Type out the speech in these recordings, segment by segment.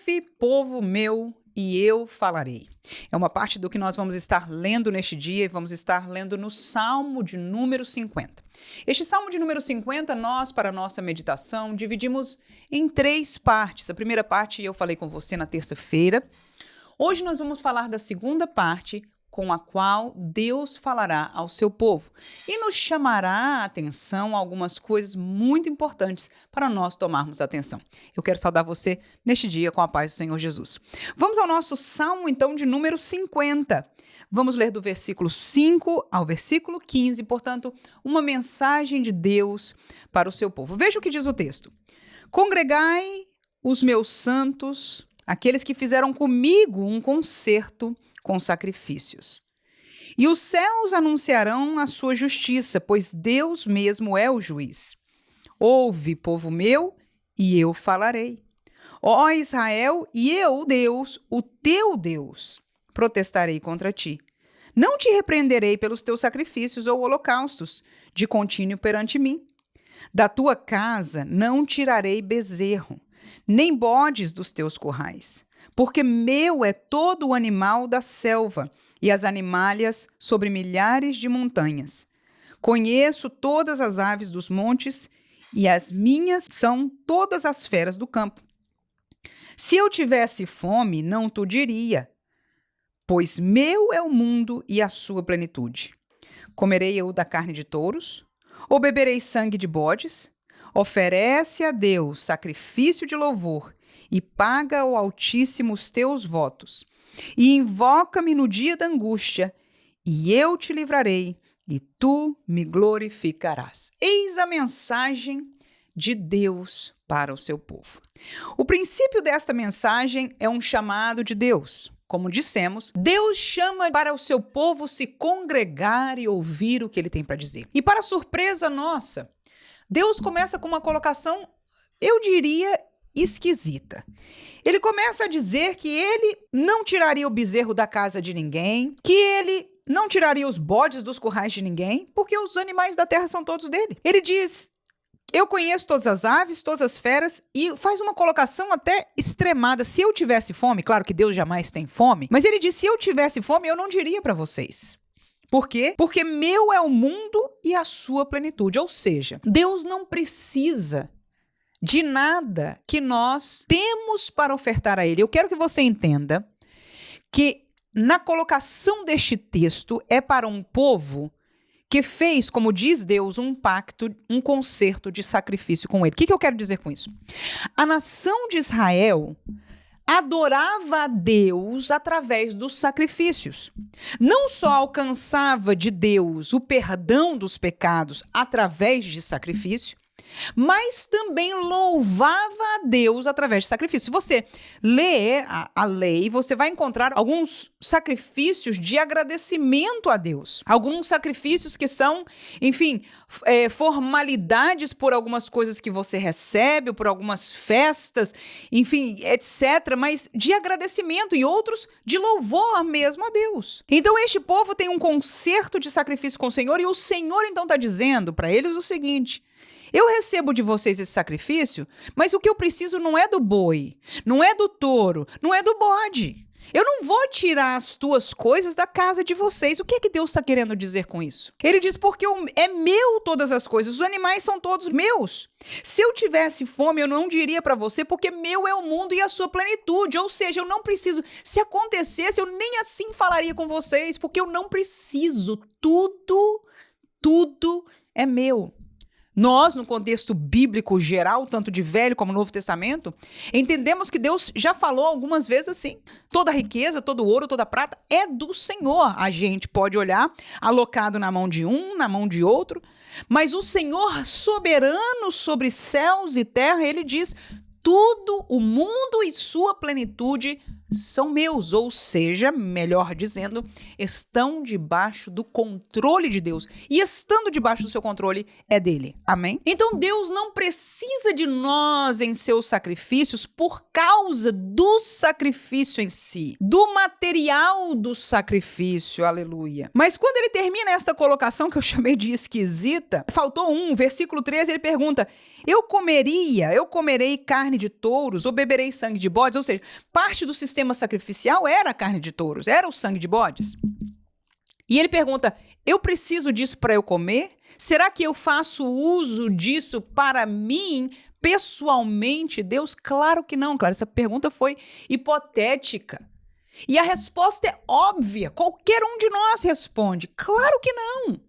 Ouve, povo meu, e eu falarei. É uma parte do que nós vamos estar lendo neste dia e vamos estar lendo no Salmo de número 50. Este Salmo de número 50, nós, para a nossa meditação, dividimos em 3 partes. A primeira parte eu falei com você na terça-feira. Hoje nós vamos falar da segunda parte, com a qual Deus falará ao seu povo e nos chamará a atenção a algumas coisas muito importantes para nós tomarmos atenção. Eu quero saudar você neste dia com a paz do Senhor Jesus. Vamos ao nosso Salmo, então, de número 50. Vamos ler do versículo 5 ao versículo 15, portanto, uma mensagem de Deus para o seu povo. Veja o que diz o texto. Congregai os meus santos, aqueles que fizeram comigo um concerto com sacrifícios. E os céus anunciarão a sua justiça, pois Deus mesmo é o juiz. Ouve, povo meu, e eu falarei. Ó Israel, e eu, Deus, o teu Deus, protestarei contra ti. Não te repreenderei pelos teus sacrifícios ou holocaustos, de contínuo perante mim. Da tua casa não tirarei bezerro, nem bodes dos teus currais. Porque meu é todo o animal da selva e as animalhas sobre milhares de montanhas. Conheço todas as aves dos montes e as minhas são todas as feras do campo. Se eu tivesse fome, não tu diria, pois meu é o mundo e a sua plenitude. Comerei eu da carne de touros, ou beberei sangue de bodes? Oferece a Deus sacrifício de louvor e paga ao Altíssimo os teus votos. E invoca-me no dia da angústia, e eu te livrarei, e tu me glorificarás. Eis a mensagem de Deus para o seu povo. O princípio desta mensagem é um chamado de Deus. Como dissemos, Deus chama para o seu povo se congregar e ouvir o que ele tem para dizer. E para surpresa nossa, Deus começa com uma colocação, eu diria, esquisita. Ele começa a dizer que ele não tiraria o bezerro da casa de ninguém, que ele não tiraria os bodes dos currais de ninguém, porque os animais da terra são todos dele. Ele diz, eu conheço todas as aves, todas as feras, e faz uma colocação até extremada. Se eu tivesse fome, claro que Deus jamais tem fome, mas ele diz, se eu tivesse fome, eu não diria para vocês. Por quê? Porque meu é o mundo e a sua plenitude. Ou seja, Deus não precisa de nada que nós temos para ofertar a Ele. Eu quero que você entenda que na colocação deste texto é para um povo que fez, como diz Deus, um pacto, um concerto de sacrifício com Ele. O que eu quero dizer com isso? A nação de Israel adorava a Deus através dos sacrifícios. Não só alcançava de Deus o perdão dos pecados através de sacrifício, mas também louvava a Deus através de sacrifício. Se você lê a lei, você vai encontrar alguns sacrifícios de agradecimento a Deus. Alguns sacrifícios que são, enfim, formalidades por algumas coisas que você recebe, ou por algumas festas, enfim, etc., mas de agradecimento, e outros de louvor mesmo a Deus. Então este povo tem um concerto de sacrifício com o Senhor, e o Senhor então está dizendo para eles o seguinte: eu recebo de vocês esse sacrifício, mas o que eu preciso não é do boi, não é do touro, não é do bode. Eu não vou tirar as tuas coisas da casa de vocês. O que é que Deus está querendo dizer com isso? Ele diz, porque é meu todas as coisas, os animais são todos meus. Se eu tivesse fome, eu não diria para você, porque meu é o mundo e a sua plenitude. Ou seja, eu não preciso. Se acontecesse, eu nem assim falaria com vocês, porque eu não preciso. Tudo é meu. Nós, no contexto bíblico geral, tanto de Velho como Novo Testamento, entendemos que Deus já falou algumas vezes assim: toda riqueza, todo ouro, toda prata é do Senhor. A gente pode olhar alocado na mão de um, na mão de outro, mas o Senhor soberano sobre céus e terra, ele diz: tudo, o mundo e sua plenitude são meus, ou seja, melhor dizendo, estão debaixo do controle de Deus. E estando debaixo do seu controle, é dele. Amém? Então Deus não precisa de nós em seus sacrifícios por causa do sacrifício em si, do material do sacrifício, aleluia. Mas quando ele termina esta colocação que eu chamei de esquisita, faltou versículo 13, ele pergunta: eu comerei carne de touros ou beberei sangue de bodes? Ou seja, parte do sistema sacrificial era a carne de touros, era o sangue de bodes. E ele pergunta: eu preciso disso para eu comer? Será que eu faço uso disso para mim, pessoalmente? Deus, claro que não. Claro, essa pergunta foi hipotética. E a resposta é óbvia. Qualquer um de nós responde: claro que não.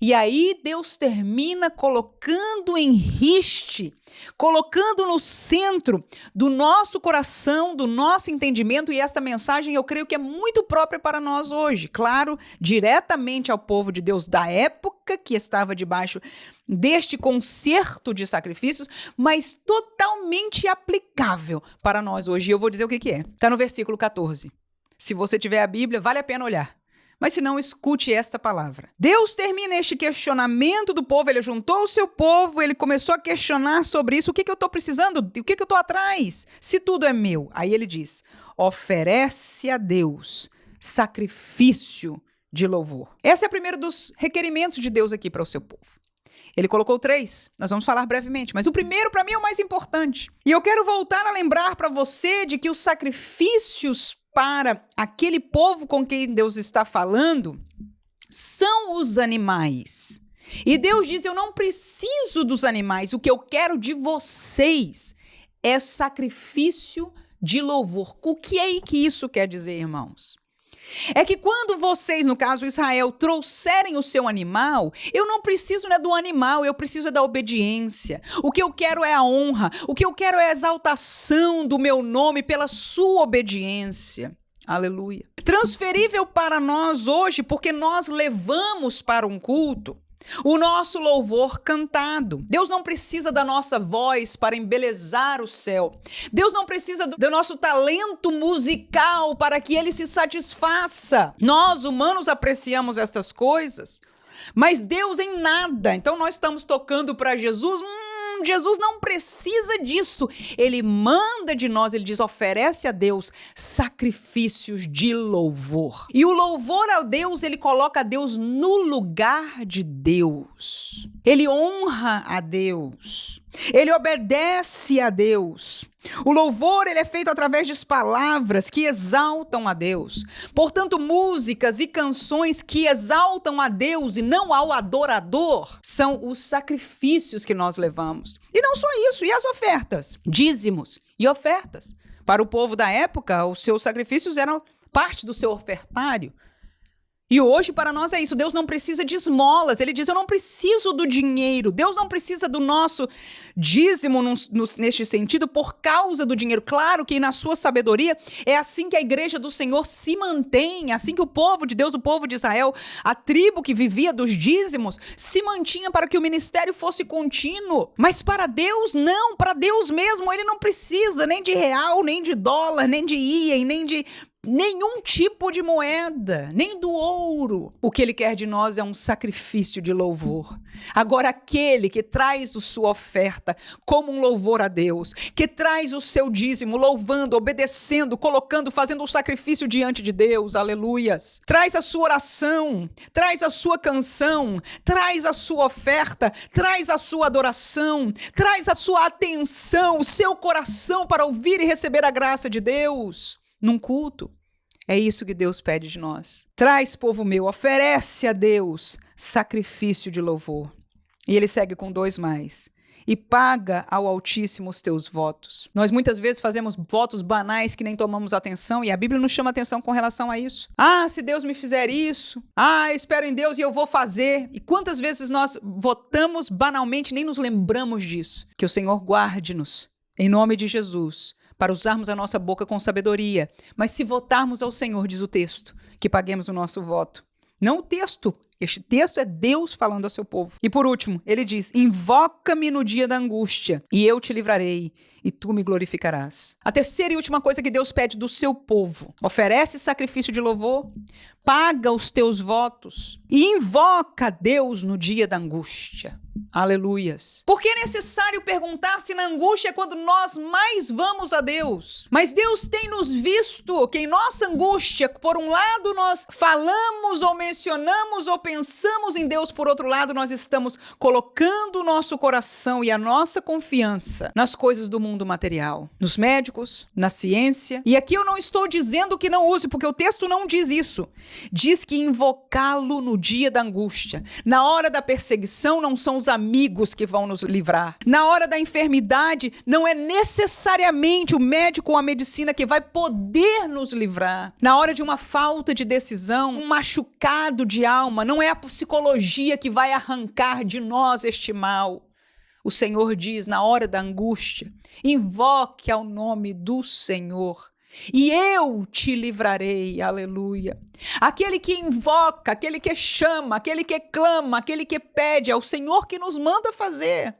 E aí Deus termina colocando em riste, colocando no centro do nosso coração, do nosso entendimento, e esta mensagem eu creio que é muito própria para nós hoje. Claro, diretamente ao povo de Deus da época que estava debaixo deste concerto de sacrifícios, mas totalmente aplicável para nós hoje. E eu vou dizer o que é. Está no versículo 14. Se você tiver a Bíblia, vale a pena olhar. Mas se não, escute esta palavra. Deus termina este questionamento do povo, ele juntou o seu povo, ele começou a questionar sobre isso. O que eu estou precisando? O que eu estou atrás? Se tudo é meu. Aí ele diz: oferece a Deus sacrifício de louvor. Esse é o primeiro dos requerimentos de Deus aqui para o seu povo. Ele colocou 3, nós vamos falar brevemente, mas o primeiro para mim é o mais importante. E eu quero voltar a lembrar para você de que os sacrifícios para aquele povo com quem Deus está falando são os animais. E Deus diz: eu não preciso dos animais, o que eu quero de vocês é sacrifício de louvor. O que é que isso quer dizer, irmãos? É que quando vocês, no caso Israel, trouxerem o seu animal, eu não preciso do animal, eu preciso da obediência. O que eu quero é a honra, o que eu quero é a exaltação do meu nome pela sua obediência. Aleluia. Transferível para nós hoje, porque nós levamos para um culto o nosso louvor cantado. Deus não precisa da nossa voz para embelezar o céu. Deus não precisa do nosso talento musical para que ele se satisfaça. Nós, humanos, apreciamos estas coisas, mas Deus em nada. Então nós estamos tocando para Jesus. Jesus não precisa disso. Ele manda de nós, ele diz: oferece a Deus sacrifícios de louvor. E o louvor a Deus, ele coloca a Deus no lugar de Deus. Ele honra a Deus. Ele obedece a Deus. O louvor, ele é feito através de palavras que exaltam a Deus. Portanto, músicas e canções que exaltam a Deus e não ao adorador são os sacrifícios que nós levamos. E não só isso, e as ofertas? Dízimos e ofertas. Para o povo da época, os seus sacrifícios eram parte do seu ofertário. E hoje para nós é isso. Deus não precisa de esmolas. Ele diz: eu não preciso do dinheiro. Deus não precisa do nosso dízimo neste sentido por causa do dinheiro. Claro que na sua sabedoria é assim que a igreja do Senhor se mantém, assim que o povo de Deus, o povo de Israel, a tribo que vivia dos dízimos, se mantinha para que o ministério fosse contínuo. Mas para Deus não, para Deus mesmo, ele não precisa nem de real, nem de dólar, nem de ien, nem de nenhum tipo de moeda, nem do ouro. O que ele quer de nós é um sacrifício de louvor. Agora, aquele que traz a sua oferta como um louvor a Deus, que traz o seu dízimo, louvando, obedecendo, colocando, fazendo um sacrifício diante de Deus, aleluias. Traz a sua oração, traz a sua canção, traz a sua oferta, traz a sua adoração, traz a sua atenção, o seu coração para ouvir e receber a graça de Deus. Num culto. É isso que Deus pede de nós. Traz, povo meu, oferece a Deus sacrifício de louvor. E ele segue com 2 mais. E paga ao Altíssimo os teus votos. Nós muitas vezes fazemos votos banais que nem tomamos atenção, e a Bíblia nos chama atenção com relação a isso. Ah, se Deus me fizer isso. Ah, eu espero em Deus e eu vou fazer. E quantas vezes nós votamos banalmente, nem nos lembramos disso. Que o Senhor guarde-nos, em nome de Jesus, para usarmos a nossa boca com sabedoria. Mas se votarmos ao Senhor, diz o texto, que paguemos o nosso voto. Não o texto Este texto é Deus falando ao seu povo. E por último, ele diz: invoca-me no dia da angústia, e eu te livrarei, e tu me glorificarás. A terceira e última coisa que Deus pede do seu povo: oferece sacrifício de louvor, paga os teus votos e invoca Deus no dia da angústia. Aleluias. Porque é necessário perguntar se na angústia é quando nós mais vamos a Deus. Mas Deus tem nos visto que em nossa angústia, por um lado nós falamos ou mencionamos ou pensamos em Deus, por outro lado nós estamos colocando o nosso coração e a nossa confiança nas coisas do mundo material, nos médicos, na ciência. E aqui eu não estou dizendo que não use, porque o texto não diz isso. Diz que invocá-lo no dia da angústia. Na hora da perseguição não são os amigos que vão nos livrar. Na hora da enfermidade não é necessariamente o médico ou a medicina que vai poder nos livrar. Na hora de uma falta de decisão, um machucado de alma, não é a psicologia que vai arrancar de nós este mal. O Senhor diz, na hora da angústia, invoque ao nome do Senhor e eu te livrarei, aleluia. Aquele que invoca, aquele que chama, aquele que clama, aquele que pede, é o Senhor que nos manda fazer.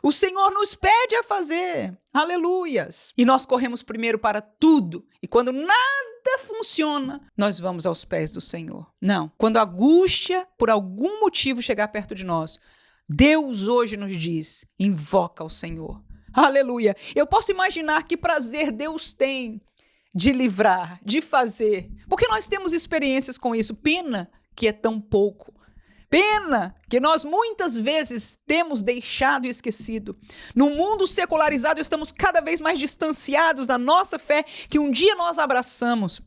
O Senhor nos pede a fazer, aleluias. E nós corremos primeiro para tudo, e quando nada funciona, nós vamos aos pés do Senhor. Não, quando a angústia, por algum motivo, chegar perto de nós, Deus hoje nos diz, invoca o Senhor. Aleluia. Eu posso imaginar que prazer Deus tem de livrar, de fazer, porque nós temos experiências com isso. Pena que é tão pouco. Pena que nós muitas vezes temos deixado e esquecido. No mundo secularizado estamos cada vez mais distanciados da nossa fé que um dia nós abraçamos.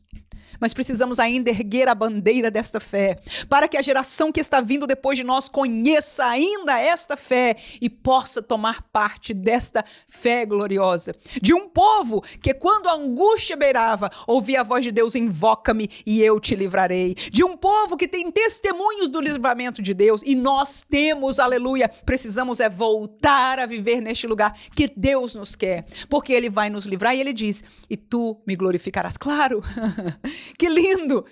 Mas precisamos ainda erguer a bandeira desta fé, para que a geração que está vindo depois de nós conheça ainda esta fé e possa tomar parte desta fé gloriosa. De um povo que, quando a angústia beirava, ouvia a voz de Deus, invoca-me e eu te livrarei. De um povo que tem testemunhos do livramento de Deus, e nós temos, aleluia, precisamos voltar a viver neste lugar que Deus nos quer, porque Ele vai nos livrar e Ele diz, e tu me glorificarás. Claro! Que lindo!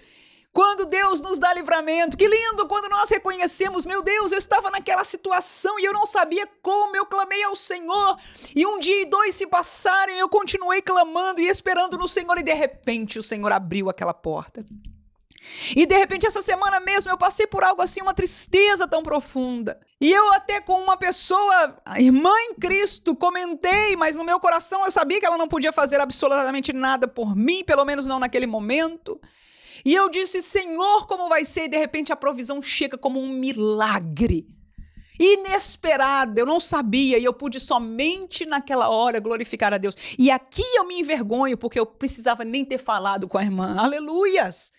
Quando Deus nos dá livramento, que lindo quando nós reconhecemos, meu Deus, eu estava naquela situação e eu não sabia como, eu clamei ao Senhor, e um dia e dois se passaram e eu continuei clamando e esperando no Senhor, e de repente o Senhor abriu aquela porta. E de repente essa semana mesmo eu passei por algo assim, uma tristeza tão profunda. E eu até com uma pessoa, a irmã em Cristo, comentei, mas no meu coração eu sabia que ela não podia fazer absolutamente nada por mim, pelo menos não naquele momento. E eu disse, Senhor, como vai ser? E de repente a provisão chega como um milagre. Inesperada, eu não sabia, e eu pude somente naquela hora glorificar a Deus. E aqui eu me envergonho, porque eu precisava nem ter falado com a irmã. Aleluias!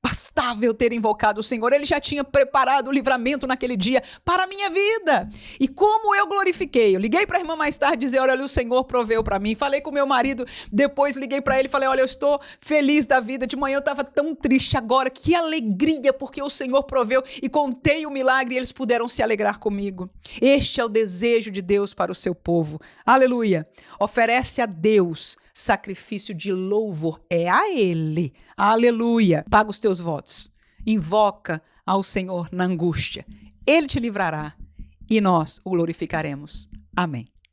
Bastava eu ter invocado o Senhor, Ele já tinha preparado o livramento naquele dia para a minha vida. E como eu glorifiquei, eu liguei para a irmã mais tarde e dizer, olha, o Senhor proveu para mim. Falei com meu marido, depois liguei para ele e falei, olha, eu estou feliz da vida. De manhã eu estava tão triste, agora que alegria, porque o Senhor proveu, e contei o milagre e eles puderam se alegrar comigo. Este é o desejo de Deus para o seu povo. Aleluia. Oferece a Deus sacrifício de louvor, é a Ele. Aleluia. Paga os teus votos. Invoca ao Senhor na angústia. Ele te livrará e nós o glorificaremos. Amém.